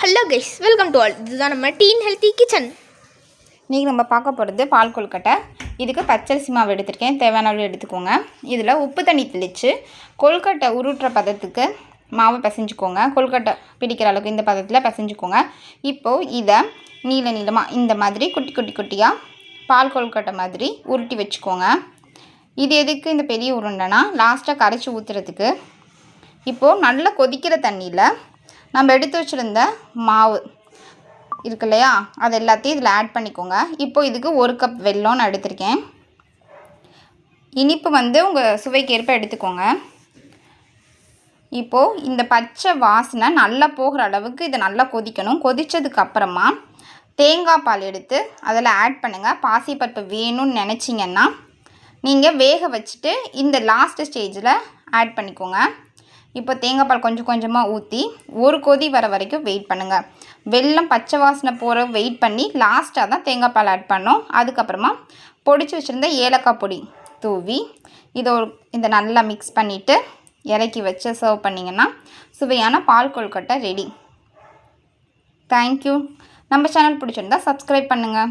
Hello guys, welcome to all. இதுதான் நம்ம dean healthy kitchen. இன்றைக்கி நம்ம பார்க்க போகிறது பால் கொழுக்கட்டை. இதுக்கு பச்சரிசி மாவு எடுத்திருக்கேன், தேவையான அளவு எடுத்துக்கோங்க. இதில் உப்பு தண்ணி தெளித்து கொழுக்கட்டை உருட்டுற பதத்துக்கு மாவை பிசைஞ்சுக்கோங்க. கொழுக்கட்டை பிடிக்கிற அளவுக்கு இந்த பதத்தில் பிசைஞ்சுக்கோங்க. இப்போது இதை நீளமாக இந்த மாதிரி குட்டி குட்டியாக பால் கொழுக்கட்டை மாதிரி உருட்டி வச்சுக்கோங்க. இது எதுக்கு இந்த பெரிய உருண்டைனா லாஸ்ட்டாக கரைச்சி ஊற்றுறதுக்கு. இப்போது நல்லா கொதிக்கிற தண்ணியில் நம்ம எடுத்து வச்சுருந்த மாவு இருக்கு இல்லையா, அது எல்லாத்தையும் இதில் ஆட் பண்ணிக்கோங்க. இப்போது இதுக்கு 1 கப் வெல்லம் நான் எடுத்திருக்கேன். இனிப்பு உங்கள் சுவைக்கேற்ப எடுத்துக்கோங்க. இப்போது இந்த பச்சை வாசனை நல்லா போகிற அளவுக்கு இதை நல்லா கொதிக்கணும். கொதித்ததுக்கப்புறமா தேங்காய் பால் எடுத்து அதில் ஆட் பண்ணுங்கள். பாசிப்பருப்பு வேணும்னு நினச்சிங்கன்னா நீங்கள் வேக வச்சுட்டு இந்த லாஸ்ட் ஸ்டேஜில் ஆட் பண்ணிக்கோங்க. இப்போ தேங்காய் பால் கொஞ்சமாக ஊற்றி ஒரு கொதி வர வரைக்கும் வெயிட் பண்ணுங்கள். வெல்லம் பச்சை வாசனை போகிற வெயிட் பண்ணி லாஸ்ட்டாக தான் தேங்காய் பால் ஆட் பண்ணோம். அதுக்கப்புறமா பொடிச்சு வச்சுருந்த ஏலக்காய் பொடி தூவி இதை நல்லா மிக்ஸ் பண்ணிவிட்டு இறக்கி வச்சு சர்வ் பண்ணிங்கன்னா சுவையான பால் கொழுக்கட்டை ரெடி. தேங்க்யூ. நம்ம சேனல் பிடிச்சிருந்தா சப்ஸ்கிரைப் பண்ணுங்கள்.